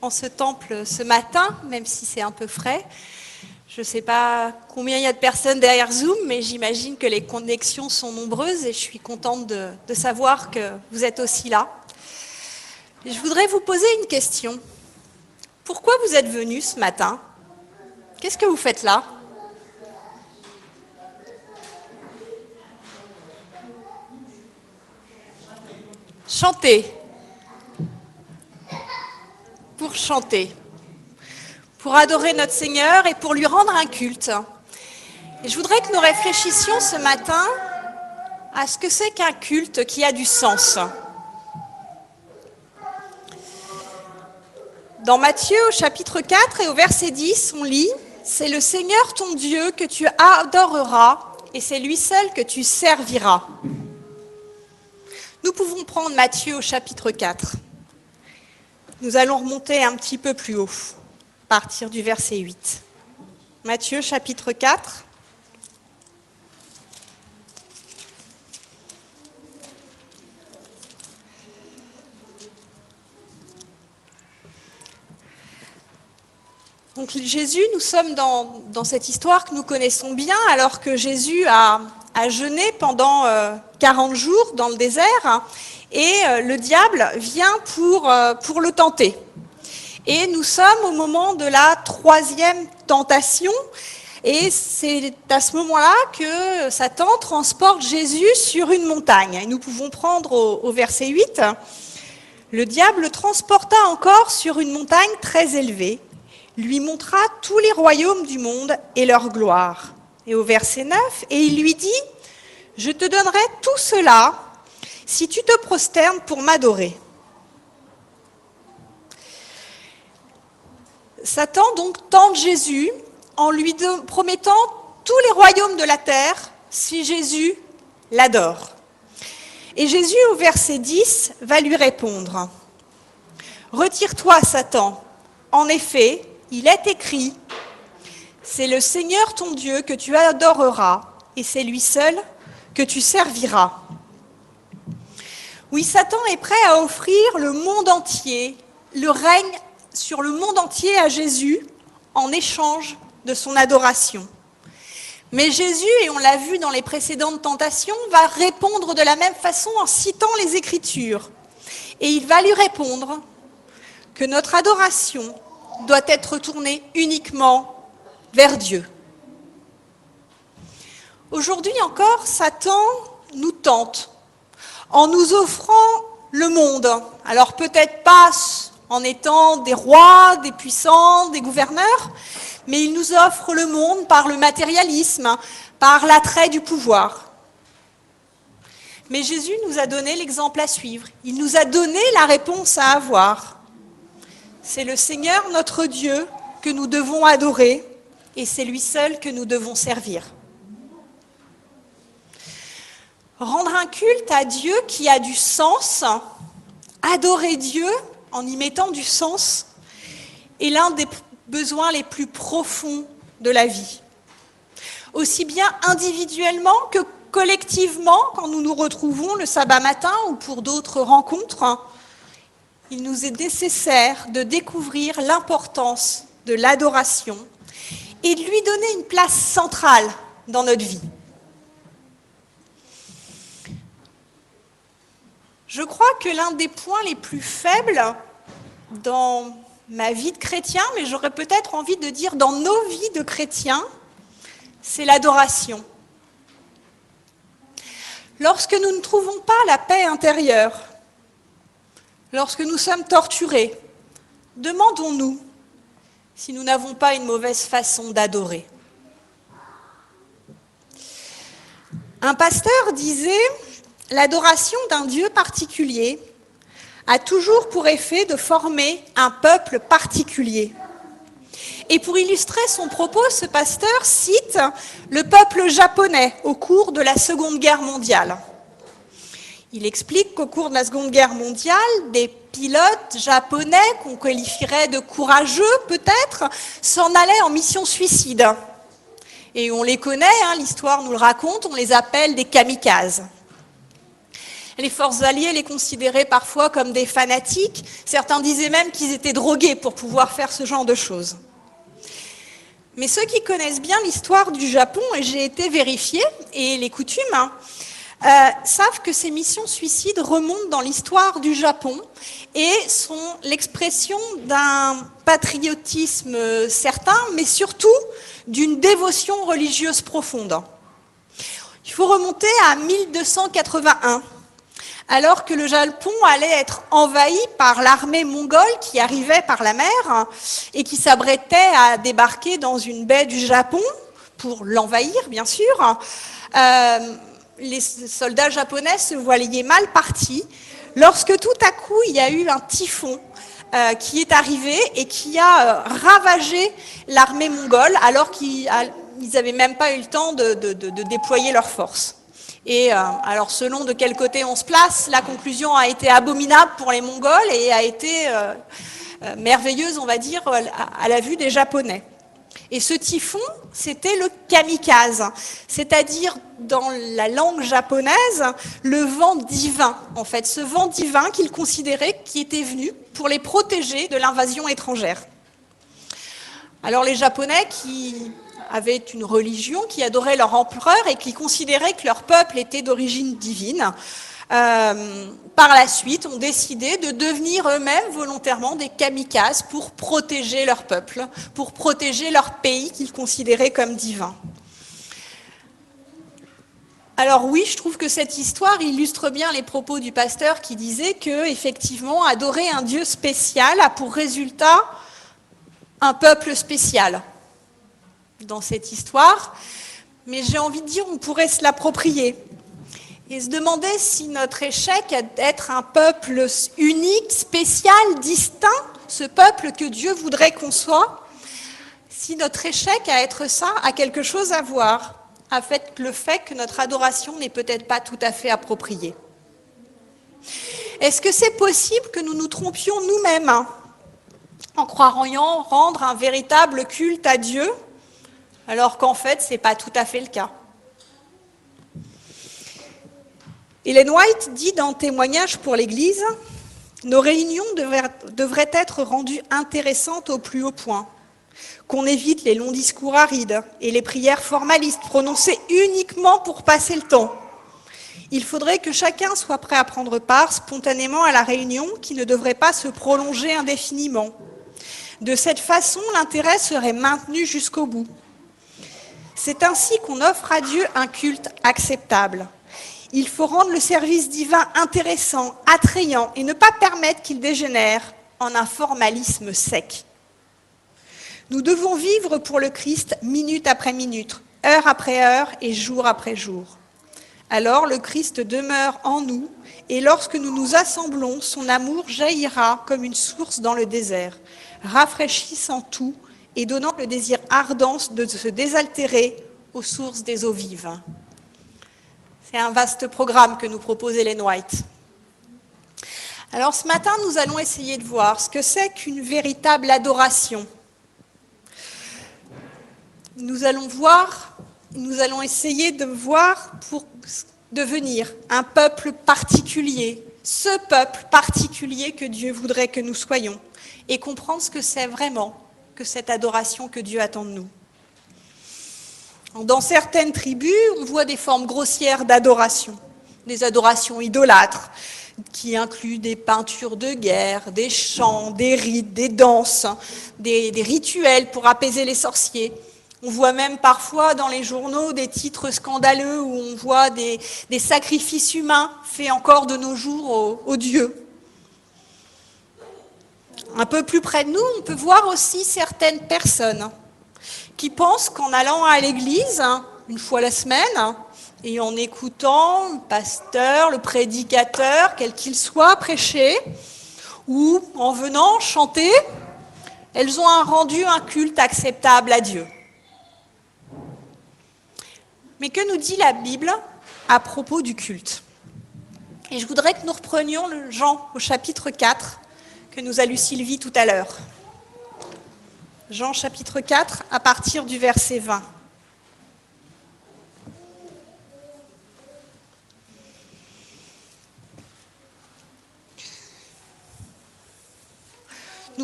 en ce temple ce matin, même si c'est un peu frais. Je ne sais pas combien il y a de personnes derrière Zoom, mais j'imagine que les connexions sont nombreuses et je suis contente de savoir que vous êtes aussi là. Et je voudrais vous poser une question. Pourquoi vous êtes venus ce matin? Qu'est-ce que vous faites là? Chanter. Pour chanter. Pour adorer notre Seigneur et pour lui rendre un culte. Et je voudrais que nous réfléchissions ce matin à ce que c'est qu'un culte qui a du sens. Dans Matthieu au chapitre 4 et au verset 10, on lit « C'est le Seigneur ton Dieu que tu adoreras et c'est lui seul que tu serviras. » Nous pouvons prendre Matthieu au chapitre 4. Nous allons remonter un petit peu plus haut, à partir du verset 8. Matthieu chapitre 4. Donc Jésus, nous sommes dans cette histoire que nous connaissons bien, alors que Jésus a jeûné pendant 40 jours dans le désert, et le diable vient pour le tenter. Et nous sommes au moment de la 3e tentation, et c'est à ce moment-là que Satan transporte Jésus sur une montagne. Et nous pouvons prendre au verset 8, « Le diable le transporta encore sur une montagne très élevée, lui montra tous les royaumes du monde et leur gloire. » Et au verset 9, « Et il lui dit, « Je te donnerai tout cela si tu te prosternes pour m'adorer. » Satan donc tente Jésus en lui promettant tous les royaumes de la terre si Jésus l'adore. Et Jésus, au verset 10, va lui répondre, « Retire-toi, Satan, en effet, il est écrit, c'est le Seigneur ton Dieu que tu adoreras, et c'est lui seul que tu serviras. » Oui, Satan est prêt à offrir le monde entier, le règne sur le monde entier à Jésus, en échange de son adoration. Mais Jésus, et on l'a vu dans les précédentes tentations, va répondre de la même façon en citant les Écritures. Et il va lui répondre que notre adoration doit être tournée uniquement vers Dieu. Aujourd'hui encore, Satan nous tente en nous offrant le monde. Alors peut-être pas en étant des rois, des puissants, des gouverneurs, mais il nous offre le monde par le matérialisme, par l'attrait du pouvoir. Mais Jésus nous a donné l'exemple à suivre. Il nous a donné la réponse à avoir. C'est le Seigneur notre Dieu que nous devons adorer et c'est lui seul que nous devons servir. Rendre un culte à Dieu qui a du sens, adorer Dieu en y mettant du sens, est l'un des besoins les plus profonds de la vie. Aussi bien individuellement que collectivement, quand nous nous retrouvons le sabbat matin ou pour d'autres rencontres, il nous est nécessaire de découvrir l'importance de l'adoration et de lui donner une place centrale dans notre vie. Je crois que l'un des points les plus faibles dans ma vie de chrétien, mais j'aurais peut-être envie de dire dans nos vies de chrétiens, c'est l'adoration. Lorsque nous ne trouvons pas la paix intérieure, lorsque nous sommes torturés, demandons-nous si nous n'avons pas une mauvaise façon d'adorer. Un pasteur disait « L'adoration d'un Dieu particulier a toujours pour effet de former un peuple particulier. » Et pour illustrer son propos, ce pasteur cite le peuple japonais au cours de la Seconde Guerre mondiale. Il explique qu'au cours de la Seconde Guerre mondiale, des pilotes japonais qu'on qualifierait de courageux peut-être, s'en allaient en mission suicide. Et on les connaît, l'histoire nous le raconte, on les appelle des kamikazes. Les forces alliées les considéraient parfois comme des fanatiques. Certains disaient même qu'ils étaient drogués pour pouvoir faire ce genre de choses. Mais ceux qui connaissent bien l'histoire du Japon, et j'ai été vérifier, et les coutumes, savent que ces missions suicides remontent dans l'histoire du Japon et sont l'expression d'un patriotisme certain, mais surtout d'une dévotion religieuse profonde. Il faut remonter à 1281, alors que le Japon allait être envahi par l'armée mongole qui arrivait par la mer et qui s'apprêtait à débarquer dans une baie du Japon pour l'envahir, bien sûr. Les soldats japonais se voyaient mal partis lorsque tout à coup il y a eu un typhon qui est arrivé et qui a ravagé l'armée mongole alors qu'ils n'avaient même pas eu le temps de déployer leurs forces. Et alors selon de quel côté on se place, la conclusion a été abominable pour les Mongols et a été merveilleuse, on va dire, à la vue des Japonais. Et ce typhon, c'était le kamikaze, c'est-à-dire dans la langue japonaise, le vent divin, en fait, ce vent divin qu'ils considéraient qui était venu pour les protéger de l'invasion étrangère. Alors les Japonais qui avaient une religion, qui adoraient leur empereur et qui considéraient que leur peuple était d'origine divine, par la suite, ont décidé de devenir eux-mêmes volontairement des kamikazes pour protéger leur peuple, pour protéger leur pays qu'ils considéraient comme divin. Alors oui, je trouve que cette histoire illustre bien les propos du pasteur qui disait que, effectivement, adorer un Dieu spécial a pour résultat un peuple spécial dans cette histoire. Mais j'ai envie de dire, on pourrait se l'approprier et se demander si notre échec d'être un peuple unique, spécial, distinct, ce peuple que Dieu voudrait qu'on soit, si notre échec à être ça a quelque chose à voir avec le fait que notre adoration n'est peut-être pas tout à fait appropriée. Est-ce que c'est possible que nous nous trompions nous-mêmes en croyant rendre un véritable culte à Dieu, alors qu'en fait, ce n'est pas tout à fait le cas? Ellen White dit dans Témoignage pour l'Église, « Nos réunions devraient être rendues intéressantes au plus haut point, qu'on évite les longs discours arides et les prières formalistes prononcées uniquement pour passer le temps. Il faudrait que chacun soit prêt à prendre part spontanément à la réunion qui ne devrait pas se prolonger indéfiniment. De cette façon, l'intérêt serait maintenu jusqu'au bout. C'est ainsi qu'on offre à Dieu un culte acceptable. Il faut rendre le service divin intéressant, attrayant et ne pas permettre qu'il dégénère en un formalisme sec. Nous devons vivre pour le Christ minute après minute, heure après heure et jour après jour. Alors le Christ demeure en nous et lorsque nous nous assemblons, son amour jaillira comme une source dans le désert, rafraîchissant tout et donnant le désir ardent de se désaltérer aux sources des eaux vives. » C'est un vaste programme que nous propose Ellen White. Alors ce matin, nous allons essayer de voir ce que c'est qu'une véritable adoration. Nous allons essayer de voir pour devenir un peuple particulier, ce peuple particulier que Dieu voudrait que nous soyons, et comprendre ce que c'est vraiment que cette adoration que Dieu attend de nous. Dans certaines tribus, on voit des formes grossières d'adoration, des adorations idolâtres, qui incluent des peintures de guerre, des chants, des rites, des danses, des rituels pour apaiser les sorciers. On voit même parfois dans les journaux des titres scandaleux où on voit des sacrifices humains faits encore de nos jours aux dieux. Un peu plus près de nous, on peut voir aussi certaines personnes qui pensent qu'en allant à l'église une fois la semaine et en écoutant le pasteur, le prédicateur, quel qu'il soit, prêcher, ou en venant chanter, elles ont rendu un culte acceptable à Dieu. Mais que nous dit la Bible à propos du culte? Et je voudrais que nous reprenions le Jean au chapitre 4 que nous a lu Sylvie tout à l'heure. Jean chapitre 4 à partir du verset 20.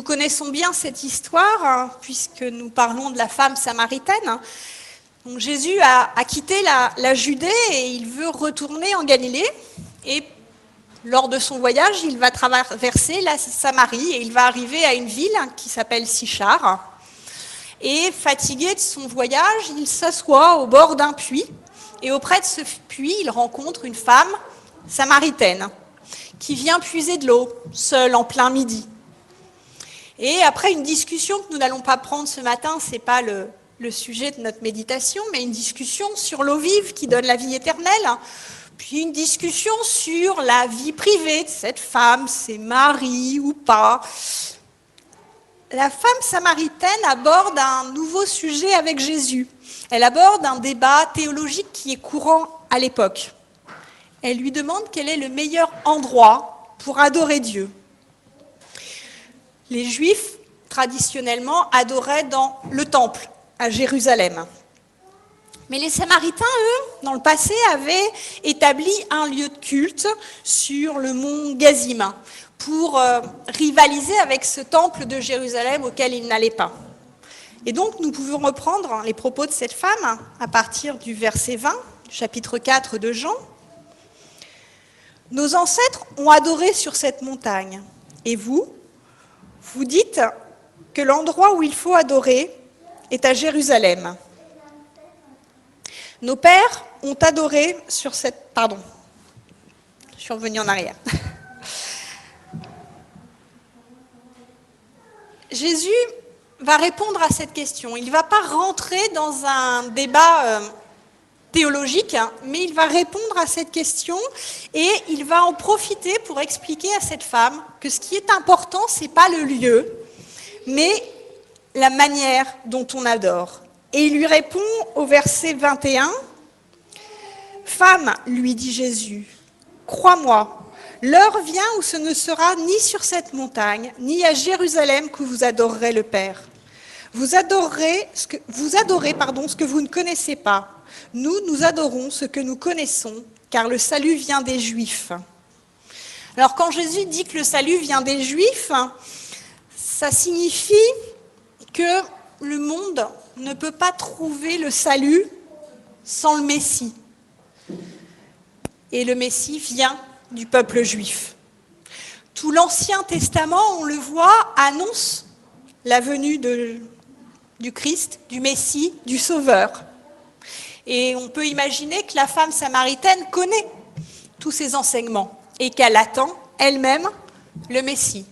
connaissons bien cette histoire, hein, puisque nous parlons de la femme samaritaine. Donc Jésus a quitté la Judée et il veut retourner en Galilée. Et lors de son voyage, il va traverser la Samarie et il va arriver à une ville qui s'appelle Sichar. Et fatigué de son voyage, il s'assoit au bord d'un puits. Et auprès de ce puits, il rencontre une femme samaritaine qui vient puiser de l'eau, seule en plein midi. Et après une discussion que nous n'allons pas prendre ce matin, ce n'est pas le sujet de notre méditation, mais une discussion sur l'eau vive qui donne la vie éternelle, puis une discussion sur la vie privée de cette femme, ses maris ou pas. La femme samaritaine aborde un nouveau sujet avec Jésus. Elle aborde un débat théologique qui est courant à l'époque. Elle lui demande quel est le meilleur endroit pour adorer Dieu. Les Juifs, traditionnellement, adoraient dans le temple, à Jérusalem. Mais les Samaritains, eux, dans le passé, avaient établi un lieu de culte sur le mont Gazim pour rivaliser avec ce temple de Jérusalem auquel ils n'allaient pas. Et donc, nous pouvons reprendre les propos de cette femme à partir du verset 20, chapitre 4 de Jean. « Nos ancêtres ont adoré sur cette montagne, et vous dites que l'endroit où il faut adorer est à Jérusalem. Nos pères ont adoré sur cette... Pardon, je suis revenue en arrière. Jésus va répondre à cette question. Il ne va pas rentrer dans un débat théologique, mais il va répondre à cette question et il va en profiter pour expliquer à cette femme que ce qui est important, ce n'est pas le lieu, mais la manière dont on adore. Et il lui répond au verset 21, « Femme, lui dit Jésus, crois-moi, l'heure vient où ce ne sera ni sur cette montagne, ni à Jérusalem que vous adorerez le Père. Vous adorez ce que vous ne connaissez pas. Nous adorons ce que nous connaissons, car le salut vient des Juifs. » Alors quand Jésus dit que le salut vient des Juifs, ça signifie que le monde ne peut pas trouver le salut sans le Messie. Et le Messie vient du peuple juif. Tout l'Ancien Testament, on le voit, annonce la venue du Christ, du Messie, du Sauveur. Et on peut imaginer que la femme samaritaine connaît tous ces enseignements et qu'elle attend elle-même le Messie.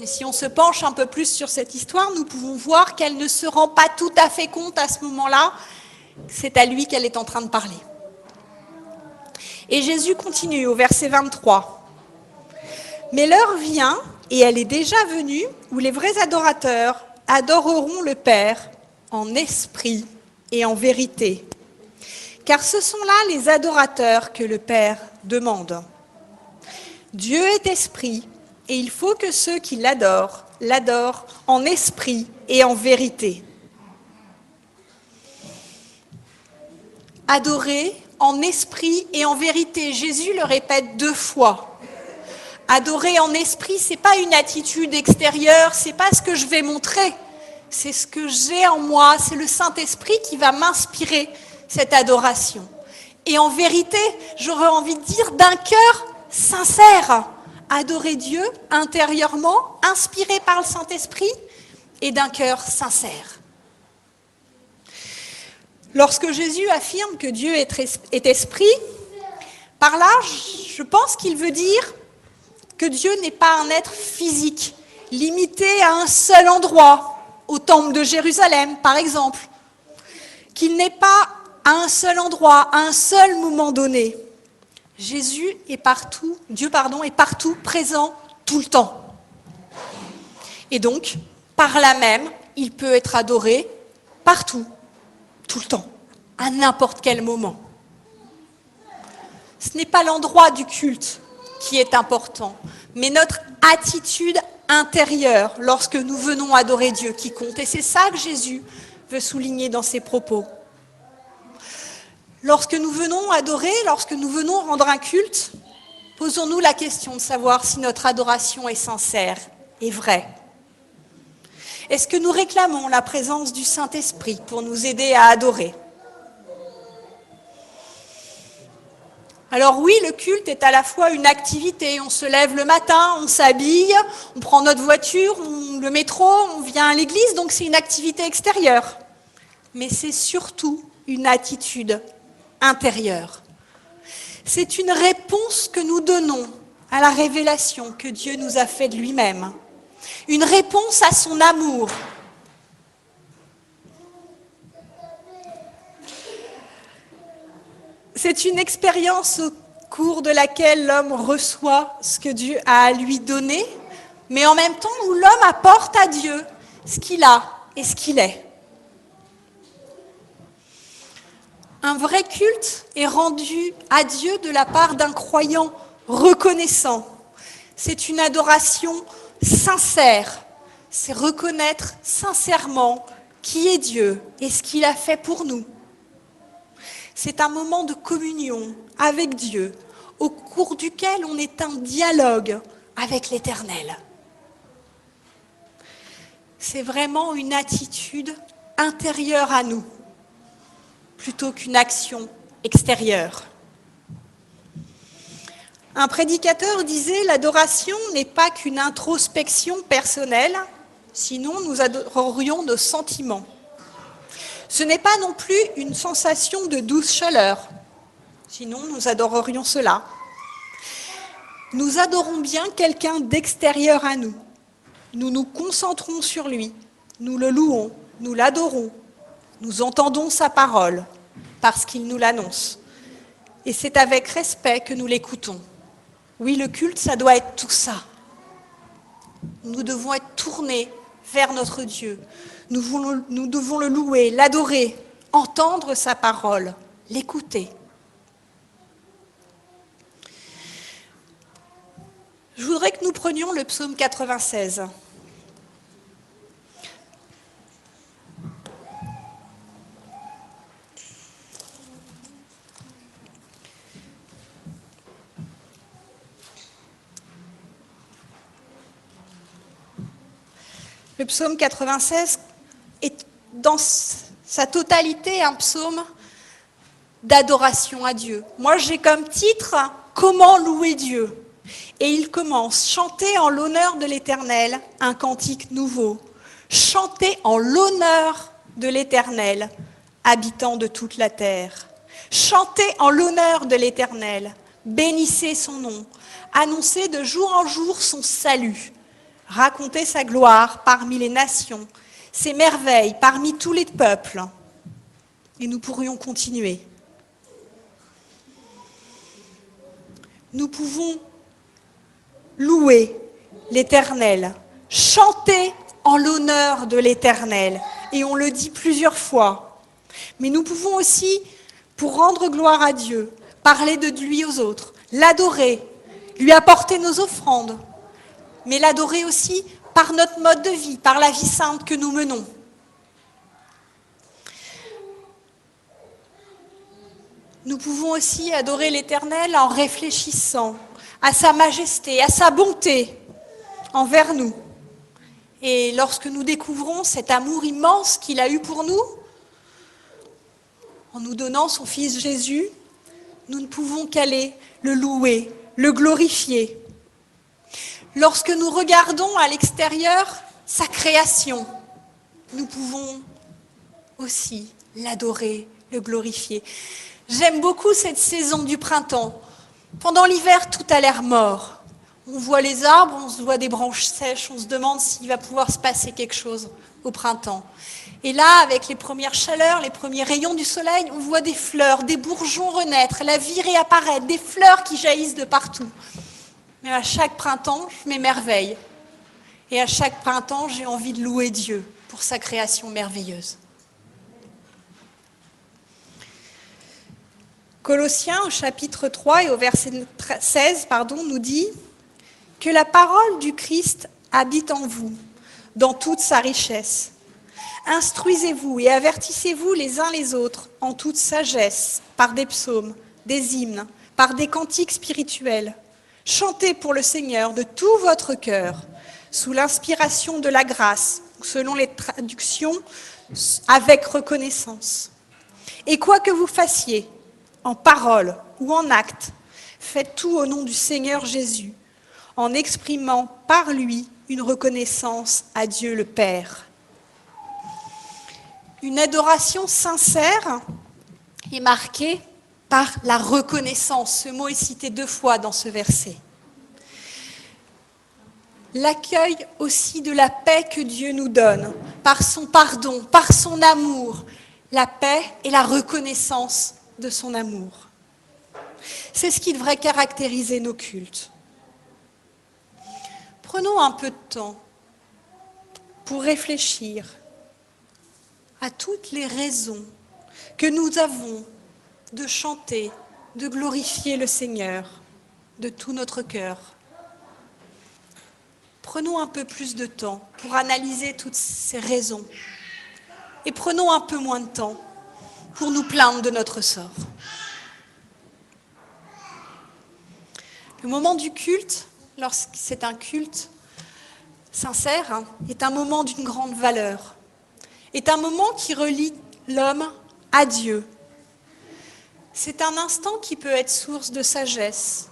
Et si on se penche un peu plus sur cette histoire, nous pouvons voir qu'elle ne se rend pas tout à fait compte à ce moment-là que c'est à lui qu'elle est en train de parler. Et Jésus continue au verset 23. « Mais l'heure vient, et elle est déjà venue, où les vrais adorateurs adoreront le Père en esprit et en vérité. Car ce sont là les adorateurs que le Père demande. Dieu est esprit, et il faut que ceux qui l'adorent en esprit et en vérité. » Adorer en esprit et en vérité. Jésus le répète 2 fois. Adorer en esprit, ce n'est pas une attitude extérieure, ce n'est pas ce que je vais montrer, c'est ce que j'ai en moi, c'est le Saint-Esprit qui va m'inspirer cette adoration. Et en vérité, j'aurais envie de dire d'un cœur sincère. Adorer Dieu intérieurement, inspiré par le Saint-Esprit et d'un cœur sincère. Lorsque Jésus affirme que Dieu est esprit, par là, je pense qu'il veut dire que Dieu n'est pas un être physique, limité à un seul endroit, au temple de Jérusalem, par exemple. Qu'il n'est pas à un seul endroit, à un seul moment donné. Jésus est partout, Dieu est partout présent tout le temps. Et donc, par là même, il peut être adoré partout, tout le temps, à n'importe quel moment. Ce n'est pas l'endroit du culte qui est important, mais notre attitude intérieure lorsque nous venons adorer Dieu qui compte. Et c'est ça que Jésus veut souligner dans ses propos. Lorsque nous venons adorer, lorsque nous venons rendre un culte, posons-nous la question de savoir si notre adoration est sincère et vraie. Est-ce que nous réclamons la présence du Saint-Esprit pour nous aider à adorer? Alors oui, le culte est à la fois une activité. On se lève le matin, on s'habille, on prend notre voiture, le métro, on vient à l'église, donc c'est une activité extérieure. Mais c'est surtout une attitude intérieure. C'est une réponse que nous donnons à la révélation que Dieu nous a faite de lui-même. Une réponse à son amour. C'est une expérience au cours de laquelle l'homme reçoit ce que Dieu a à lui donner, mais en même temps où l'homme apporte à Dieu ce qu'il a et ce qu'il est. Un vrai culte est rendu à Dieu de la part d'un croyant reconnaissant. C'est une adoration sincère. C'est reconnaître sincèrement qui est Dieu et ce qu'il a fait pour nous. C'est un moment de communion avec Dieu, au cours duquel on est en dialogue avec l'Éternel. C'est vraiment une attitude intérieure à nous, plutôt qu'une action extérieure. Un prédicateur disait « L'adoration n'est pas qu'une introspection personnelle, sinon nous adorerions nos sentiments. Ce n'est pas non plus une sensation de douce chaleur, sinon nous adorerions cela. Nous adorons bien quelqu'un d'extérieur à nous. Nous nous concentrons sur lui, nous le louons, nous l'adorons, nous entendons sa parole parce qu'il nous l'annonce. Et c'est avec respect que nous l'écoutons. Oui, le culte, ça doit être tout ça. Nous devons être tournés vers notre Dieu. Nous devons le louer, l'adorer, entendre sa parole, l'écouter. Je voudrais que nous prenions le psaume 96. Le psaume 96 est dans sa totalité un psaume d'adoration à Dieu. Moi, j'ai comme titre « Comment louer Dieu ?» Et il commence « Chantez en l'honneur de l'Éternel un cantique nouveau. Chantez en l'honneur de l'Éternel, habitant de toute la terre. Chantez en l'honneur de l'Éternel, bénissez son nom, annoncez de jour en jour son salut. Racontez sa gloire parmi les nations, ses merveilles parmi tous les peuples. » Et nous pourrions continuer. Nous pouvons louer l'Éternel, chanter en l'honneur de l'Éternel. Et on le dit plusieurs fois. Mais nous pouvons aussi, pour rendre gloire à Dieu, parler de lui aux autres, l'adorer, lui apporter nos offrandes, mais l'adorer aussi par notre mode de vie, par la vie sainte que nous menons. Nous pouvons aussi adorer l'Éternel en réfléchissant à sa majesté, à sa bonté envers nous. Et lorsque nous découvrons cet amour immense qu'il a eu pour nous, en nous donnant son Fils Jésus, nous ne pouvons qu'aller le louer, le glorifier. Lorsque nous regardons à l'extérieur sa création, nous pouvons aussi l'adorer, le glorifier. J'aime beaucoup cette saison du printemps. Pendant l'hiver, tout a l'air mort. On voit les arbres, on se voit des branches sèches, on se demande s'il va pouvoir se passer quelque chose au printemps. Et là, avec les premières chaleurs, les premiers rayons du soleil, on voit des fleurs, des bourgeons renaître, la vie réapparaître, des fleurs qui jaillissent de partout. Mais à chaque printemps, je m'émerveille. Et à chaque printemps, j'ai envie de louer Dieu pour sa création merveilleuse. Colossiens, au chapitre 3 et au verset 16, nous dit « Que la parole du Christ habite en vous, dans toute sa richesse. Instruisez-vous et avertissez-vous les uns les autres en toute sagesse, par des psaumes, des hymnes, par des cantiques spirituels. Chantez pour le Seigneur de tout votre cœur, sous l'inspiration de la grâce selon les traductions, avec reconnaissance. Et quoi que vous fassiez, en parole ou en acte, faites tout au nom du Seigneur Jésus, en exprimant par lui une reconnaissance à Dieu le Père. Une adoration sincère est marquée par la reconnaissance. Ce mot est cité 2 fois dans ce verset. L'accueil aussi de la paix que Dieu nous donne, par son pardon, par son amour, la paix et la reconnaissance de son amour. C'est ce qui devrait caractériser nos cultes. Prenons un peu de temps pour réfléchir à toutes les raisons que nous avons de chanter, de glorifier le Seigneur de tout notre cœur. Prenons un peu plus de temps pour analyser toutes ces raisons et prenons un peu moins de temps pour nous plaindre de notre sort. Le moment du culte, lorsque c'est un culte sincère, est un moment d'une grande valeur, est un moment qui relie l'homme à Dieu. C'est un instant qui peut être source de sagesse,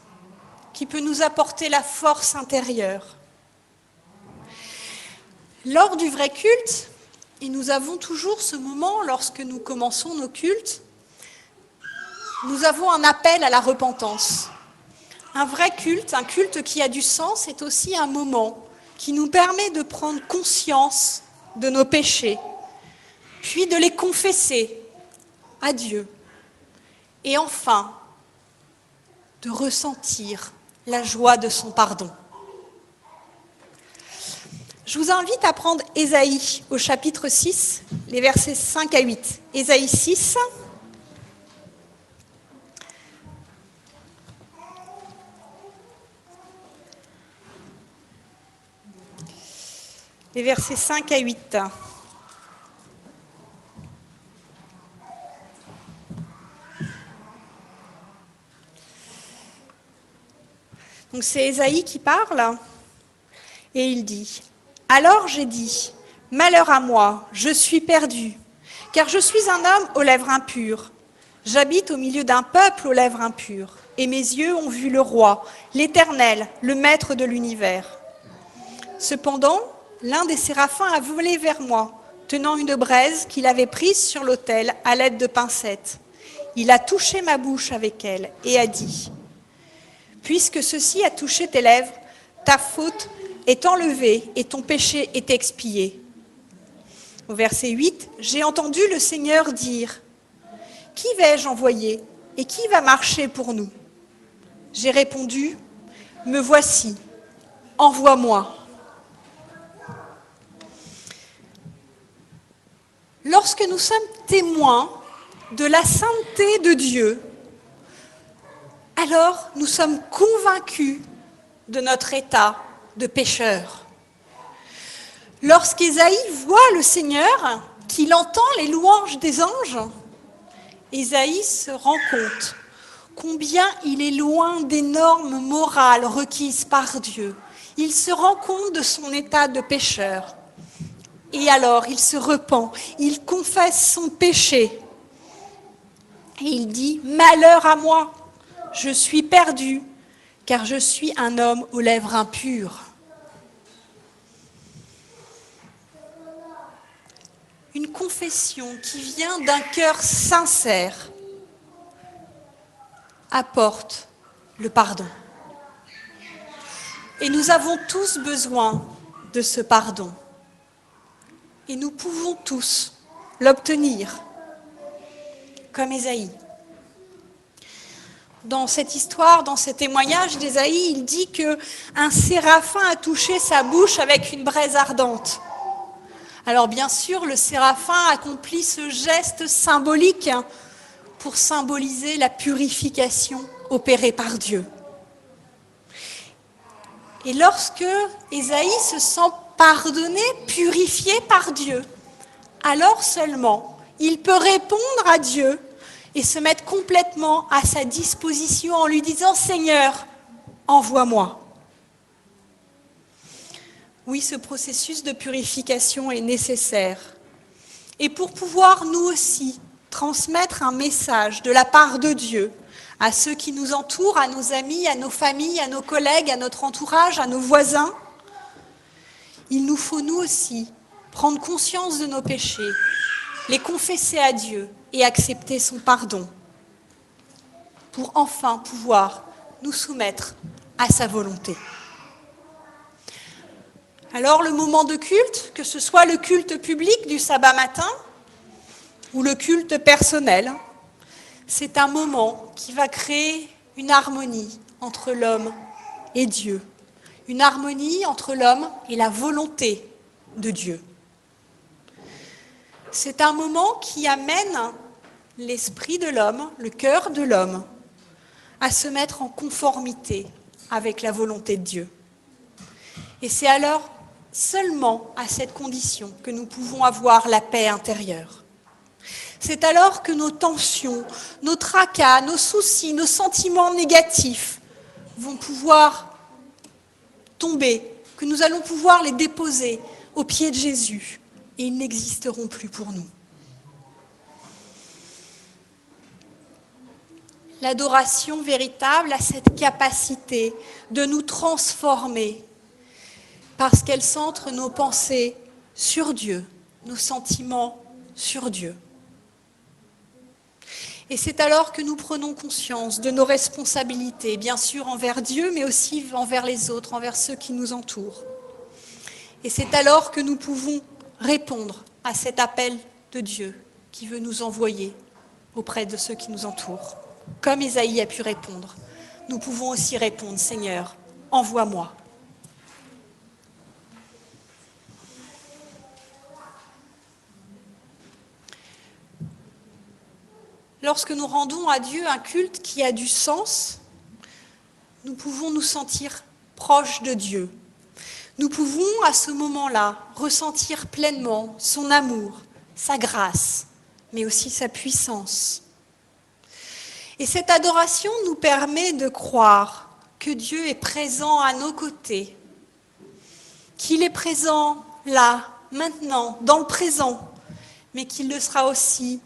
qui peut nous apporter la force intérieure. Lors du vrai culte, et nous avons toujours ce moment lorsque nous commençons nos cultes, nous avons un appel à la repentance. Un vrai culte, un culte qui a du sens, est aussi un moment qui nous permet de prendre conscience de nos péchés, puis de les confesser à Dieu, et enfin de ressentir la joie de son pardon. Je vous invite à prendre Ésaïe au chapitre 6, les versets 5 à 8. Ésaïe 6. Les versets 5 à 8. Donc c'est Ésaïe qui parle et il dit « Alors j'ai dit, malheur à moi, je suis perdu, car je suis un homme aux lèvres impures. J'habite au milieu d'un peuple aux lèvres impures, et mes yeux ont vu le roi, l'Éternel, le maître de l'univers. Cependant, l'un des séraphins a volé vers moi, tenant une braise qu'il avait prise sur l'autel à l'aide de pincettes. Il a touché ma bouche avec elle et a dit « Puisque ceci a touché tes lèvres, ta faute est enlevée et ton péché est expié. » Au verset 8, j'ai entendu le Seigneur dire « Qui vais-je envoyer et qui va marcher pour nous ?» J'ai répondu « Me voici, envoie-moi. » Lorsque nous sommes témoins de la sainteté de Dieu, alors nous sommes convaincus de notre état de pécheur. Lorsqu'Ésaïe voit le Seigneur, qu'il entend les louanges des anges, Ésaïe se rend compte combien il est loin des normes morales requises par Dieu. Il se rend compte de son état de pécheur. Et alors, il se repent, il confesse son péché. Et il dit « Malheur à moi, je suis perdu, car je suis un homme aux lèvres impures. » Une confession qui vient d'un cœur sincère apporte le pardon. Et nous avons tous besoin de ce pardon. Et nous pouvons tous l'obtenir, comme Ésaïe. Dans cette histoire, dans ce témoignage d'Ésaïe, il dit qu'un séraphin a touché sa bouche avec une braise ardente. Alors bien sûr, le séraphin accomplit ce geste symbolique pour symboliser la purification opérée par Dieu. Et lorsque Ésaïe se sent pardonné, purifié par Dieu, alors seulement il peut répondre à Dieu et se mettre complètement à sa disposition en lui disant « Seigneur, envoie-moi ». Oui, ce processus de purification est nécessaire. Et pour pouvoir nous aussi transmettre un message de la part de Dieu à ceux qui nous entourent, à nos amis, à nos familles, à nos collègues, à notre entourage, à nos voisins, il nous faut nous aussi prendre conscience de nos péchés, les confesser à Dieu et accepter son pardon pour enfin pouvoir nous soumettre à sa volonté. Alors le moment de culte, que ce soit le culte public du sabbat matin ou le culte personnel, c'est un moment qui va créer une harmonie entre l'homme et Dieu, une harmonie entre l'homme et la volonté de Dieu. C'est un moment qui amène l'esprit de l'homme, le cœur de l'homme, à se mettre en conformité avec la volonté de Dieu. Et c'est alors seulement à cette condition que nous pouvons avoir la paix intérieure. C'est alors que nos tensions, nos tracas, nos soucis, nos sentiments négatifs vont pouvoir tomber, que nous allons pouvoir les déposer aux pieds de Jésus et ils n'existeront plus pour nous. L'adoration véritable a cette capacité de nous transformer parce qu'elle centre nos pensées sur Dieu, nos sentiments sur Dieu. Et c'est alors que nous prenons conscience de nos responsabilités, bien sûr envers Dieu, mais aussi envers les autres, envers ceux qui nous entourent. Et c'est alors que nous pouvons répondre à cet appel de Dieu qui veut nous envoyer auprès de ceux qui nous entourent. Comme Isaïe a pu répondre, nous pouvons aussi répondre, Seigneur, envoie-moi. Lorsque nous rendons à Dieu un culte qui a du sens, nous pouvons nous sentir proches de Dieu. Nous pouvons à ce moment-là ressentir pleinement son amour, sa grâce, mais aussi sa puissance. Et cette adoration nous permet de croire que Dieu est présent à nos côtés, qu'il est présent là, maintenant, dans le présent, mais qu'il le sera aussi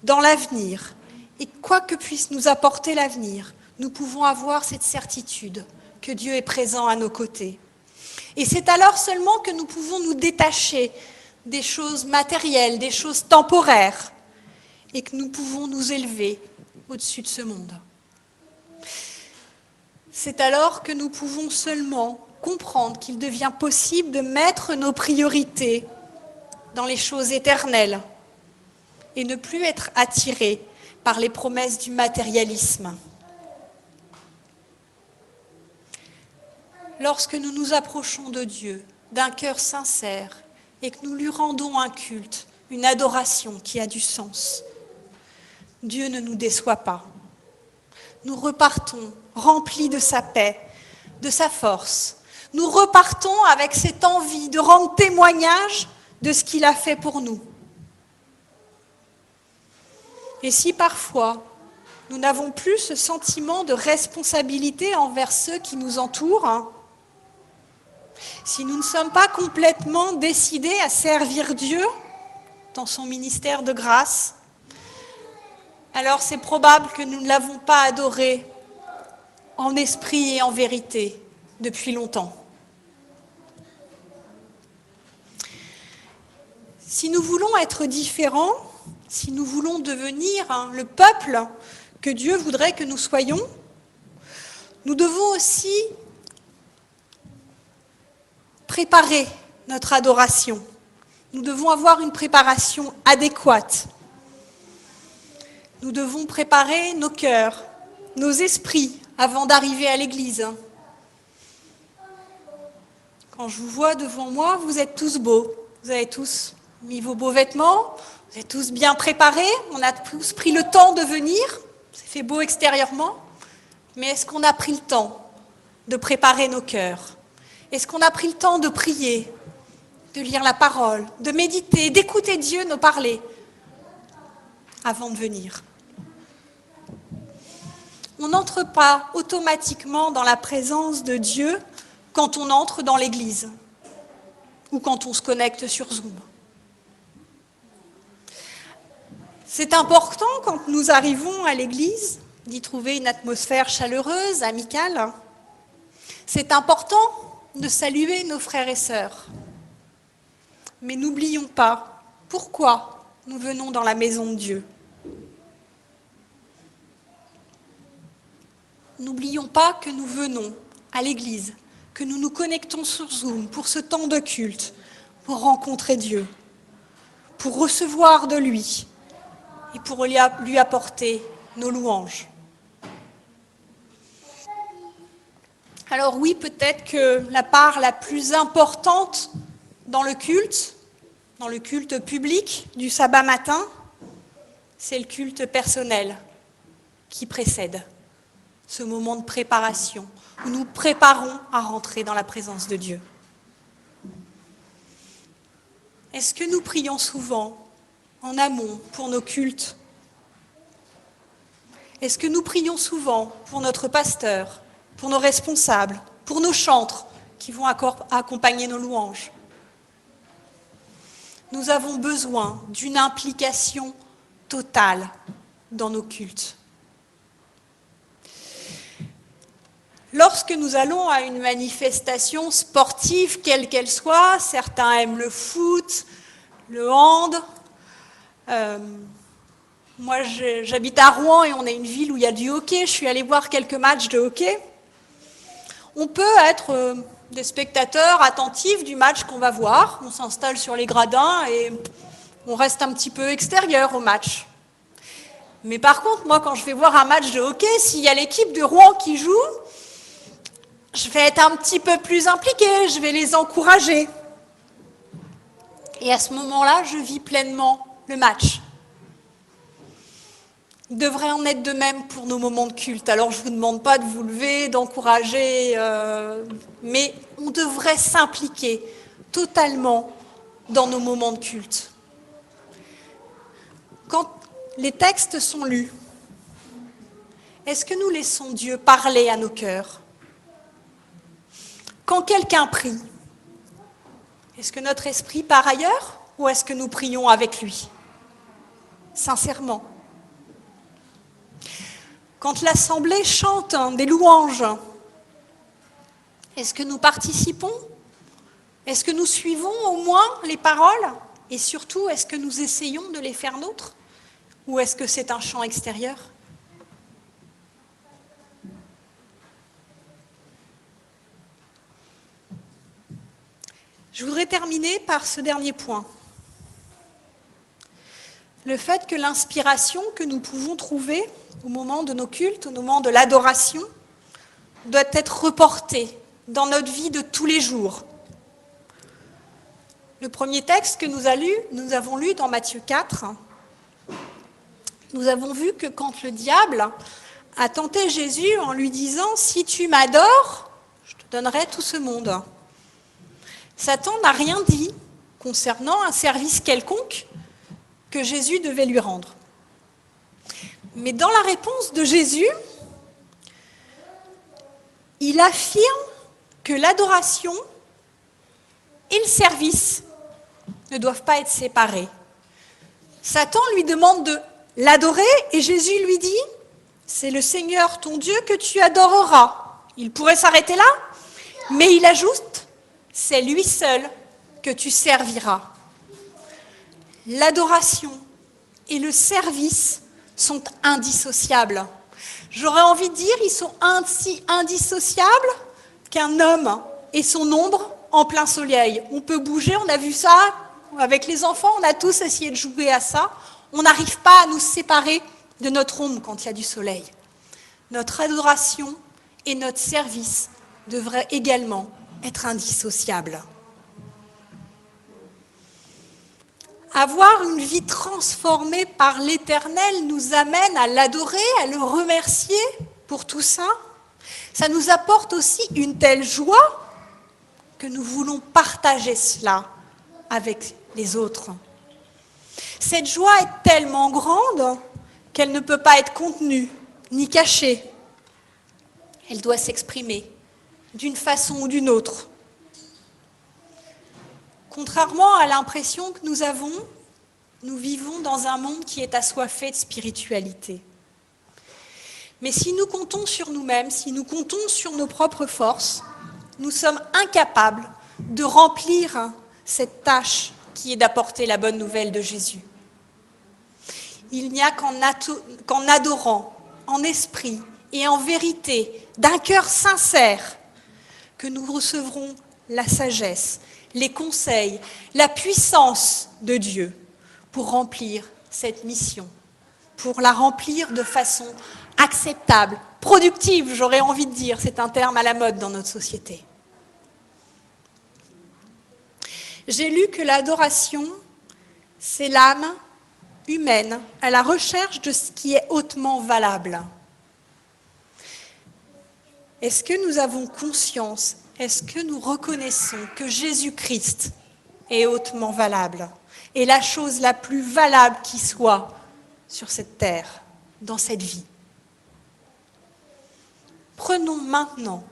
dans l'avenir. Et quoi que puisse nous apporter l'avenir, nous pouvons avoir cette certitude que Dieu est présent à nos côtés. Et c'est alors seulement que nous pouvons nous détacher des choses matérielles, des choses temporaires, et que nous pouvons nous élever au-dessus de ce monde. C'est alors que nous pouvons seulement comprendre qu'il devient possible de mettre nos priorités dans les choses éternelles et ne plus être attirés par les promesses du matérialisme. Lorsque nous nous approchons de Dieu d'un cœur sincère et que nous lui rendons un culte, une adoration qui a du sens, Dieu ne nous déçoit pas. Nous repartons remplis de sa paix, de sa force. Nous repartons avec cette envie de rendre témoignage de ce qu'il a fait pour nous. Et si parfois nous n'avons plus ce sentiment de responsabilité envers ceux qui nous entourent, si nous ne sommes pas complètement décidés à servir Dieu dans son ministère de grâce, alors c'est probable que nous ne l'avons pas adoré en esprit et en vérité depuis longtemps. Si nous voulons être différents, si nous voulons devenir le peuple que Dieu voudrait que nous soyons, nous devons aussi préparer notre adoration. Nous devons avoir une préparation adéquate. Nous devons préparer nos cœurs, nos esprits avant d'arriver à l'église. Quand je vous vois devant moi, vous êtes tous beaux. Vous avez tous mis vos beaux vêtements, vous êtes tous bien préparés, on a tous pris le temps de venir, c'est fait beau extérieurement, mais est-ce qu'on a pris le temps de préparer nos cœurs? Est-ce qu'on a pris le temps de prier, de lire la parole, de méditer, d'écouter Dieu nous parler avant de venir? On n'entre pas automatiquement dans la présence de Dieu quand on entre dans l'église. ou quand on se connecte sur Zoom. C'est important quand nous arrivons à l'église d'y trouver une atmosphère chaleureuse, amicale. C'est important de saluer nos frères et sœurs. Mais n'oublions pas pourquoi nous venons dans la maison de Dieu. N'oublions pas que nous venons à l'église, que nous nous connectons sur Zoom pour ce temps de culte, pour rencontrer Dieu, pour recevoir de lui et pour lui apporter nos louanges. Alors oui, peut-être que la part la plus importante dans le culte public du sabbat matin, c'est le culte personnel qui précède ce moment de préparation où nous préparons à rentrer dans la présence de Dieu. Est-ce que nous prions souvent en amont pour nos cultes? Est-ce que nous prions souvent pour notre pasteur, pour nos responsables, pour nos chantres qui vont accompagner nos louanges? Nous avons besoin d'une implication totale dans nos cultes. Lorsque nous allons à une manifestation sportive, quelle qu'elle soit, certains aiment le foot, le hand. Moi, j'habite à Rouen et on est une ville où il y a du hockey. Je suis allée voir quelques matchs de hockey. On peut être des spectateurs attentifs du match qu'on va voir. On s'installe sur les gradins et on reste un petit peu extérieur au match. Mais par contre, moi, quand je vais voir un match de hockey, s'il y a l'équipe de Rouen qui joue, je vais être un petit peu plus impliquée, je vais les encourager. Et à ce moment-là, je vis pleinement le match. Il devrait en être de même pour nos moments de culte. Alors je ne vous demande pas de vous lever, d'encourager, mais on devrait s'impliquer totalement dans nos moments de culte. Quand les textes sont lus, est-ce que nous laissons Dieu parler à nos cœurs? Quand quelqu'un prie, est-ce que notre esprit part ailleurs ou est-ce que nous prions avec lui? Sincèrement. Quand l'assemblée chante des louanges, est-ce que nous participons? Est-ce que nous suivons au moins les paroles? Et surtout, est-ce que nous essayons de les faire nôtres? Ou est-ce que c'est un chant extérieur? Je voudrais terminer par ce dernier point. Le fait que l'inspiration que nous pouvons trouver au moment de nos cultes, au moment de l'adoration, doit être reportée dans notre vie de tous les jours. Le premier texte que nous avons lu dans Matthieu 4, nous avons vu que quand le diable a tenté Jésus en lui disant « Si tu m'adores, je te donnerai tout ce monde ». Satan n'a rien dit concernant un service quelconque que Jésus devait lui rendre. Mais dans la réponse de Jésus, il affirme que l'adoration et le service ne doivent pas être séparés. Satan lui demande de l'adorer et Jésus lui dit « C'est le Seigneur ton Dieu que tu adoreras ». Il pourrait s'arrêter là, mais il ajoute « C'est lui seul que tu serviras ». L'adoration et le service sont indissociables. J'aurais envie de dire, ils sont ainsi indissociables qu'un homme et son ombre en plein soleil. On peut bouger, on a vu ça avec les enfants, on a tous essayé de jouer à ça. On n'arrive pas à nous séparer de notre ombre quand il y a du soleil. Notre adoration et notre service devraient également être indissociables. Avoir une vie transformée par l'Éternel nous amène à l'adorer, à le remercier pour tout ça. Ça nous apporte aussi une telle joie que nous voulons partager cela avec les autres. Cette joie est tellement grande qu'elle ne peut pas être contenue ni cachée. Elle doit s'exprimer d'une façon ou d'une autre. Contrairement à l'impression que nous avons, nous vivons dans un monde qui est assoiffé de spiritualité. Mais si nous comptons sur nous-mêmes, si nous comptons sur nos propres forces, nous sommes incapables de remplir cette tâche qui est d'apporter la bonne nouvelle de Jésus. Il n'y a qu'en adorant, en esprit et en vérité, d'un cœur sincère, que nous recevrons la sagesse, les conseils, la puissance de Dieu pour remplir cette mission, pour la remplir de façon acceptable, productive, j'aurais envie de dire, c'est un terme à la mode dans notre société. J'ai lu que l'adoration, c'est l'âme humaine à la recherche de ce qui est hautement valable. Est-ce que nous avons conscience, est-ce que nous reconnaissons que Jésus-Christ est hautement valable et la chose la plus valable qui soit sur cette terre, dans cette vie? Prenons maintenant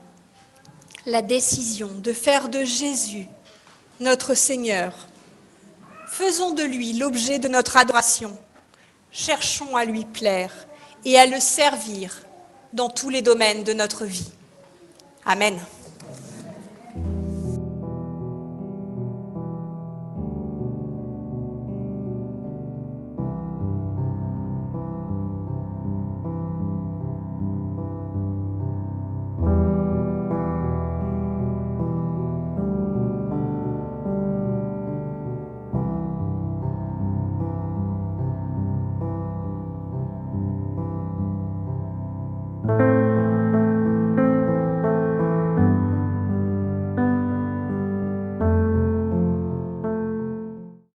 la décision de faire de Jésus notre Seigneur. Faisons de lui l'objet de notre adoration. Cherchons à lui plaire et à le servir dans tous les domaines de notre vie. Amen.